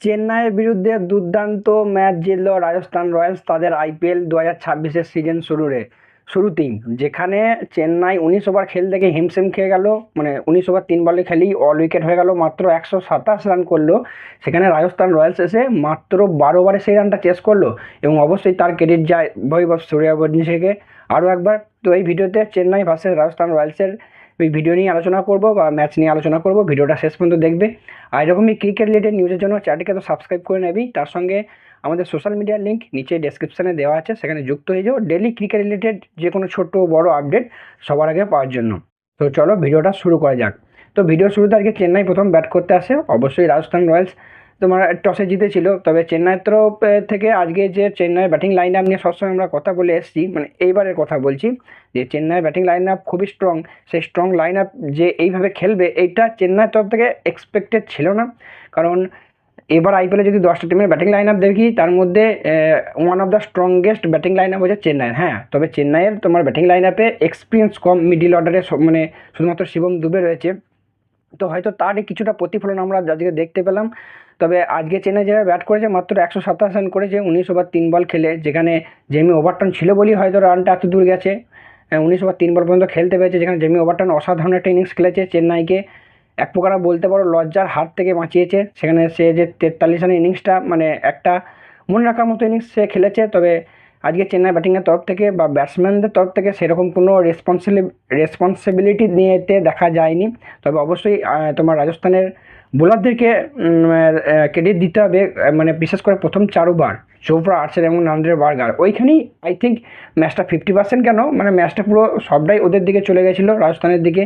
চেন্নাইয়ের বিরুদ্ধে দুর্দান্ত ম্যাচ জিতল রাজস্থান রয়্যালস তাদের আইপিএল 2026-এর সিজন শুরুতেই, যেখানে চেন্নাই 19 ওভার খেলতে গিয়ে হিমশিম খেয়ে গেল। মানে 19 ওভার 3 বলে খেলেই অল উইকেট হয়ে গেল, মাত্র 127 রান করলো। সেখানে রাজস্থান রয়্যালস এসে মাত্র 12 ওভারে সেই রানটা চেস করলো এবং অবশ্যই তার ক্রেডিট যায় বৈভব সূর্যবংশীকে আরও একবার। তো এই ভিডিওতে চেন্নাই ভার্সেস রাজস্থান রয়্যালসের এই ভিডিও নিয়ে আলোচনা করব বা ম্যাচ নিয়ে আলোচনা করব। ভিডিওটা শেষ পর্যন্ত দেখবে। আর এরকমই ক্রিকেট রিলেটেড নিউজের জন্য চ্যানেলটিকে তো সাবস্ক্রাইব করে নেবেই, তার সঙ্গে আমাদের সোশ্যাল মিডিয়ার লিঙ্ক নিচে ডেসক্রিপশানে দেওয়া আছে, সেখানে যুক্ত হয়ে যাও ডেলি ক্রিকেট রিলেটেড যে কোনো ছোট বড় আপডেট সবার আগে পাওয়ার জন্য। তো চলো ভিডিওটা শুরু করা যাক। তো ভিডিও শুরুতে আজকে চেন্নাই প্রথম ব্যাট করতে আসে। অবশ্যই রাজস্থান রয়্যালস তোমার টসে জিতেছিল, তবে চেন্নাইয়ের তরফ থেকে আজকে যে চেন্নাইয়ের ব্যাটিং লাইন আপ নিয়ে সবসময় আমরা কথা বলে এসেছি, মানে এইবারের কথা বলছি, যে চেন্নাইয়ের ব্যাটিং লাইন আপ খুবই স্ট্রং। সেই স্ট্রং লাইন আপ যে এইভাবে খেলবে এইটা চেন্নাইয়ের তরফ থেকে এক্সপেক্টেড ছিল না। কারণ এবার আইপিএলে যদি 10টা টিমের ব্যাটিং লাইন আপ দেখি, তার মধ্যে one of the strongest batting line up হচ্ছে চেন্নাইয়ের। হ্যাঁ, তবে চেন্নাইয়ের তোমার ব্যাটিং লাইন আপে এক্সপিরিয়েন্স কম, মিডিল অর্ডারে মানে শুধুমাত্র শিবম দুবে রয়েছে। তো হয়তো তারই কিছুটা প্রতিফলন আমরা আজকে দেখতে পেলাম। তবে আজকে চেন্নাই যেভাবে ব্যাট করেছে, মাত্র 127 রান করেছে 19 ওভার 3 বল খেলে, যেখানে জেমি ওভারটন ছিল বলেই হয়তো রানটা এত দূর গেছে। 19 ওভার 3 বল পর্যন্ত খেলতে পেরেছে, যেখানে জেমি ওভারটন অসাধারণ একটা ইনিংস খেলেছে, চেন্নাইকে এক প্রকার বলতে পারো লজ্জার হাত থেকে বাঁচিয়েছে। সেখানে সে যে 43 রানের ইনিংসটা মানে একটা মনে রাখার মতো ইনিংস সে খেলেছে। তবে আজকে চেন্নাই ব্যাটিংয়ের তরফ থেকে বা ব্যাটসম্যানদের তরফ থেকে সেরকম কোনো রেসপন্সিবিলিটি নিতে দেখা যায়নি। তবে অবশ্যই তোমার রাজস্থানের বোলারদেরকে ক্রেডিট দিতে হবে, মানে বিশেষ করে প্রথম 4 ওভার চোপড়া, আর্চার এবং নান্দ্রে বার্গার, ওইখানেই আই থিঙ্ক ম্যাচটা 50% কেন, মানে ম্যাচটা পুরো সবটাই ওদের দিকে চলে গেছিলো, রাজস্থানের দিকে।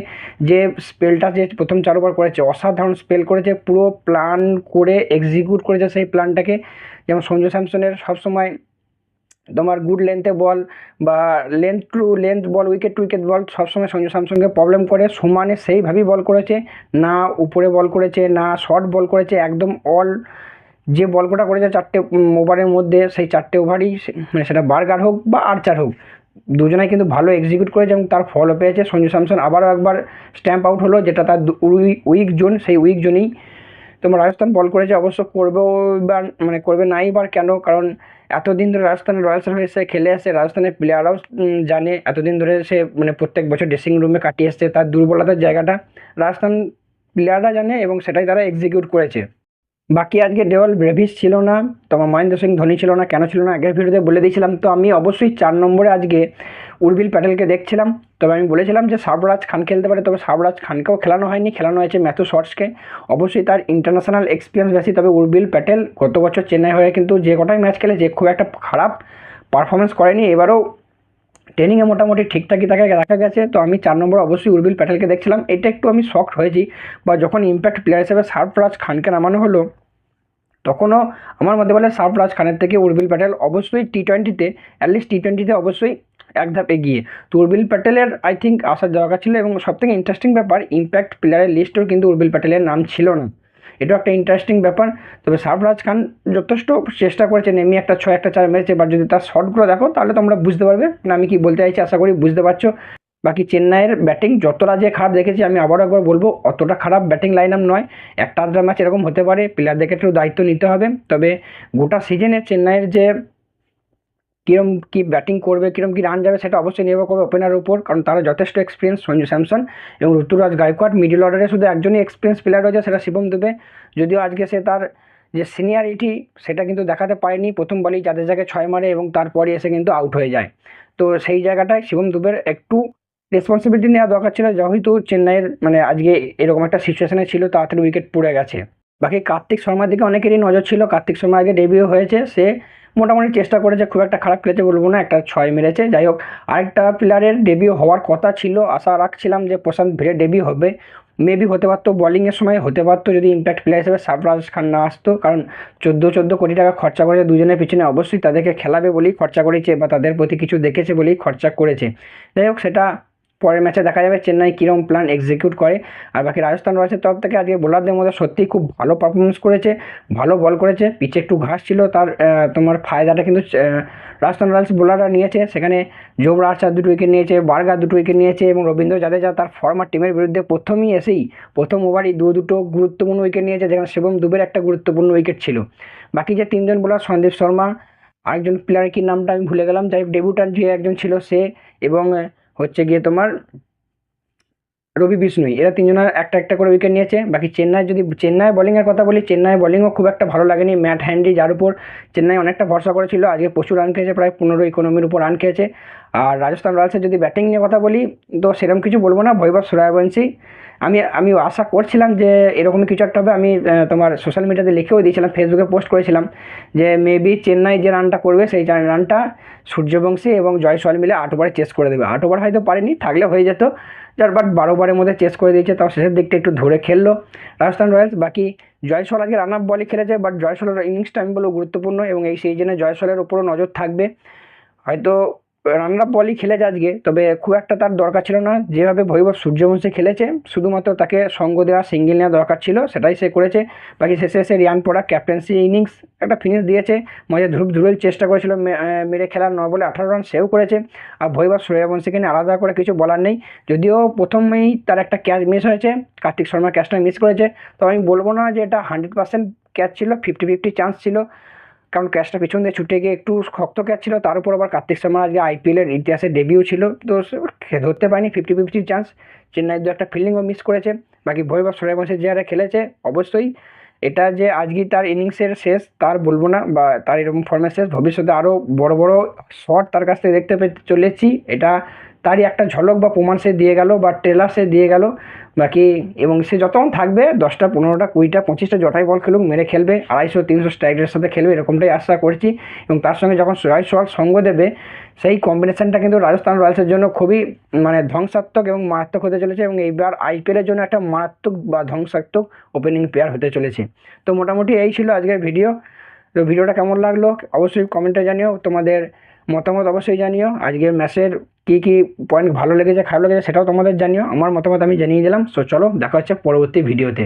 যে স্পেলটা যে প্রথম 4 ওভার করেছে, অসাধারণ স্পেল করেছে, পুরো প্ল্যান করে এক্সিকিউট করেছে সেই প্ল্যানটাকে। যেমন সঞ্জু স্যামসনের সবসময় তোমার গুড লেন্থে বল বা length to length ball, wicket to wicket ball সবসময় সঞ্জু স্যামসনকে প্রবলেম করে, সমানে সেইভাবেই বল করেছে। না উপরে বল করেছে, না শর্ট বল করেছে, একদম অল যে বল কটা করেছে 4টে ওভারের মধ্যে, সেই 4টে ওভারই মানে সেটা বার্গার হোক বা আর্চার হোক, দুজনাই কিন্তু ভালো এক্সিকিউট করেছে এবং তার ফলও পেয়েছে। সঞ্জু স্যামসন আবারও একবার স্ট্যাম্প আউট হলো, যেটা তার উইক জোন, সেই উইক জোনেই তোমার রাজস্থান বল করেছে। অবশ্য করবেও বা মানে করবে নাই বা কেন, কারণ এতদিন ধরে রাজস্থান রয়্যালসের হয়ে সে খেলে আসে, রাজস্থানের প্লেয়াররাও জানে, এতদিন ধরে সে মানে প্রত্যেক বছর ড্রেসিং রুমে কাটিয়ে এসছে, তার দুর্বলতার জায়গাটা রাজস্থান প্লেয়াররা জানে এবং সেটাই তারা এক্সিকিউট করেছে। বাকি আজকে ডেওয়াল ব্রেভিস ছিল না, তোমার মহেন্দ্র সিং ধোনি ছিল না। কেন ছিল না আগের ভিডিওতে বলে দিয়েছিলাম। তো আমি অবশ্যই 4 নম্বরে আজকে উর্বিল প্যাটেলকে দেখছিলাম। তবে আমি বলেছিলাম যে সারফরাজ খান খেলতে পারে, তবে সারফরাজ খানকেও খেলানো হয়নি, খেলানো হয়েছে ম্যাথু শর্টসকে। অবশ্যই তার ইন্টারন্যাশনাল এক্সপিরিয়েন্স বেশি, তবে উর্বিল প্যাটেল গত বছর চেন্নাই হয়ে কিন্তু যে কটাই ম্যাচ খেলেছে খুব একটা খারাপ পারফরমেন্স করেনি। এবারও ট্রেনিংয়ে মোটামুটি ঠিকঠাকই তাকে দেখা গেছে। তো আমি 4 নম্বর অবশ্যই উর্বিল প্যাটেলকে দেখছিলাম। এটা একটু আমি শকড হয়েছি, বা যখন ইম্প্যাক্ট প্লেয়ার হিসেবে সারফরাজ খানকে নামানো হলো, তখনও আমার মধ্যে বলে সারফরাজ খানের থেকে উর্বিল প্যাটেল অবশ্যই টি-20তে, অ্যাটলিস্ট টি-20তে অবশ্যই এক ধাপ এগিয়ে। তো উর্বিল প্যাটেলের আই থিঙ্ক আসার দরকার ছিল। এবং সবথেকে ইন্টারেস্টিং ব্যাপার, ইম্প্যাক্ট প্লেয়ারের লিস্টেও কিন্তু উর্বিল প্যাটেলের নাম ছিল না। এটাও একটা ইন্টারেস্টিং ব্যাপার। তবে সারফরাজ খান যথেষ্ট চেষ্টা করেছে, নেমে একটা 6 একটা 4 মেরেছে। বা যদি তার শটগুলো দেখো তাহলে তোমরা বুঝতে পারবে না আমি কি বলতে চাইছি, আশা করি বুঝতে পারছো। বাকি চেন্নাইয়ের ব্যাটিং যতটা যে খারাপ দেখেছি, আমি আবারও একবার বলবো অতটা খারাপ ব্যাটিং লাইন আপ নয়। একটা আধটা ম্যাচ এরকম হতে পারে, প্লেয়ারদেরকে একটু দায়িত্ব নিতে হবে। তবে গোটা সিজনে চেন্নাইয়ের যে কীরকম কী ব্যাটিং করবে, কীরকম কী রান যাবে, সেটা অবশ্যই নির্ভর করবে ওপেনারের উপর, কারণ তারা যথেষ্ট এক্সপিরিয়েন্স। সঞ্জু স্যামসন এবং ঋতুরাজ গায়কোয়াড়, মিডল অর্ডারে শুধু একজনই এক্সপিরিয়েন্স প্লেয়ার রয়েছে, সেটা শিবম দুবে। যদিও আজকে সে তার যে সিনিয়রিটি সেটা কিন্তু দেখাতে পারেনি, প্রথম বলেই জাদেজাকে 6 মারে এবং তারপরে এসে কিন্তু আউট হয়ে যায়। তো সেই জায়গাটায় শিবম দুবের একটু রেসপন্সিবিলিটি নেওয়া দরকার ছিল, যেহেতু চেন্নাইয়ের মানে আজকে এরকম একটা সিচুয়েশনে ছিল, তাড়াতাড়ি উইকেট পড়ে গেছে। বাকি কার্তিক শর্মার দিকে অনেকেরই নজর ছিল। কার্তিক শর্মা আগে ডেবিউ হয়েছে, সে মোটামুটি চেষ্টা করেছে, খুব একটা খারাপ খেলেছে বলবো না, একটা 6 মেরেছে। যাই হোক, আরেকটা প্লেয়ারের ডেবিউ হওয়ার কথা ছিল, আশা রাখছিলাম যে প্রশান্ত ভিড়ের ডেবিউ হবে। মেবি হতে পারতো, বলিংয়ের সময় হতে পারতো যদি ইম্প্যাক্ট প্লেয়ার হিসেবে সারফরাজ খান না আসতো, কারণ 14 কোটি টাকা খরচা করেছে দুজনের পিছনে, অবশ্যই তাদেরকে খেলাবে বলেই খরচা করেছে বা তাদের প্রতি কিছু দেখেছে বলেই খরচা করেছে। যাই হোক, সেটা পরের ম্যাচে দেখা যাবে চেন্নাই কীরকম প্ল্যান এক্সিকিউট করে। আর বাকি রাজস্থান রয়্যালসের তরফ থেকে আজকে বোলারদের মধ্যে সত্যিই খুব ভালো পারফরমেন্স করেছে, ভালো বল করেছে। পিচে একটু ঘাস ছিল, তার তোমার ফায়দাটা কিন্তু রাজস্থান রয়্যালস বোলাররা নিয়েছে। সেখানে জোফরা আর্চার 2 উইকেট নিয়েছে, বার্গার 2 উইকেট নিয়েছে এবং রবীন্দ্র জাদেজা তার ফর্মার টিমের বিরুদ্ধে প্রথমেই এসেই প্রথম ওভারই দুটো গুরুত্বপূর্ণ উইকেট নিয়েছে, যেখানে শিবম দুবের একটা গুরুত্বপূর্ণ উইকেট ছিল। বাকি যে 3জন বোলার, সন্দীপ শর্মা, আরেকজন প্লেয়ারের কি নামটা আমি ভুলে গেলাম, যাই ডেবিউটার যে একজন ছিল সে, এবং হচ্ছে গিয়ে তোমার রবি বিষ্ণুই, এরা 3জনের একটা করে উইকেট নিয়েছে। বাকি চেন্নাই বোলিংয়ের কথা বলি, চেন্নাই বোলিংও খুব একটা ভালো লাগেনি। ম্যাট হ্যান্ডি, যার উপর চেন্নাই অনেকটা ভরসা করেছিল, আজকে প্রচুর রান খেয়েছে, প্রায় 15 উপর রান খেয়েছে। আর রাজস্থান রয়্যালসের যদি ব্যাটিং নিয়ে কথা বলি তো সেরকম কিছু বলবো না। বৈভব সূর্যবংশী, আমি আশা করছিলাম যে এরকম কিছু একটা হবে। আমি তোমার সোশ্যাল মিডিয়াতে লিখেও দিয়েছিলাম, ফেসবুকে পোস্ট করেছিলাম যে মেবি চেন্নাই যে রানটা করবে সেই রানটা সূর্যবংশী এবং জয়সওয়াল মিলে 8 ওভারে চেস করে দেবে। 8 ওভার হয়তো পারেনি, থাকলে হয়ে যেত, যার বাট 12 ওভারের মধ্যে চেস করে দিয়েছে, তাও শেষের দিকটা একটু ধরে খেললো রাজস্থান রয়্যালস। বাকি জয়সওয়াল আজকে রান আপ বলই খেলেছে, বাট জয়সওয়ালের ইনিংসটা আমি বলবো গুরুত্বপূর্ণ এবং এই সিজনে জয়সওয়ালের উপরও নজর থাকবে। হয়তো রান আপ বলই খেলেছে আজকে, তবে খুব একটা তার দরকার ছিল না। যেভাবে ভৈভব সূর্যবংশী খেলেছে, শুধুমাত্র তাকে সঙ্গ দেওয়া, সিঙ্গেল নেওয়া দরকার ছিল, সেটাই সে করেছে। বাকি শেষে এসে রিয়ান পরাগ ক্যাপ্টেন্সি ইনিংস একটা ফিনিশ দিয়েছে। মাঝে ধ্রুব জুরেল চেষ্টা করেছিল মেরে খেলার, 9 বলে 18 রান সেও করেছে। আর ভৈভব সূর্যবংশীকে নিয়ে আলাদা করে কিছু বলার নেই, যদিও প্রথমেই তার একটা ক্যাচ মিস হয়েছে, কার্তিক শর্মা ক্যাচটা মিস করেছে। তবে আমি বলবো না যে এটা 100% ক্যাচ ছিল, 50-50 চান্স ছিল, কারণ ক্যাচটা পিছন দিয়ে ছুটে গিয়ে একটু শক্ত ক্যাচ ছিল। তার উপর আবার কার্তিক শর্মা আজকে আইপিএলের ইতিহাসে ডেবিউ ছিল, তো ধরতে পারেনি, 50-50 চান্স। চেন্নাই একটা ফিল্ডিংও মিস করেছে। বাকি ভৈভব সূর্যবংশী যে হারে খেলেছে, অবশ্যই এটা যে আজকেই তার ইনিংসের শেষ তার বলবো না, বা তার এরকম ফর্মের শেষ। ভবিষ্যতে আরও বড় শট তার কাছ থেকে দেখতে পেতে চলেছি, এটা তারই একটা ঝলক বা প্রমাণ সে দিয়ে গেল, বা ট্রেলার সে দিয়ে গেল। বাকি এবং সে যতক্ষণ থাকবে 10টা 15টা 20টা 25টা যটাই বল খেলুক, মেরে খেলবে, 250-300 স্ট্রাইক রেটের সাথে খেলবে, এরকমটাই আশা করছি। এবং তার সঙ্গে যখন জয়সওয়াল সঙ্গ দেবে, সেই কম্বিনেশনটা কিন্তু রাজস্থান রয়্যালসের জন্য খুবই ধ্বংসাত্মক এবং মারাত্মক হতে চলেছে, এবং এইবার আইপিএলের জন্য একটা মারাত্মক বা ধ্বংসাত্মক ওপেনিং পেয়ার হতে চলেছে। তো মোটামুটি এই ছিল আজকের ভিডিও। তো ভিডিওটা কেমন লাগলো অবশ্যই কমেন্টে জানিও, তোমাদের মতামত অবশ্যই জানিও। আজকের ম্যাচের কী পয়েন্ট ভালো লেগেছে, খারাপ লেগেছে সেটাও তোমাদের জানিও। আমার মতামত আমি জানিয়ে দিলাম। সো চলো, দেখা হচ্ছে পরবর্তী ভিডিওতে।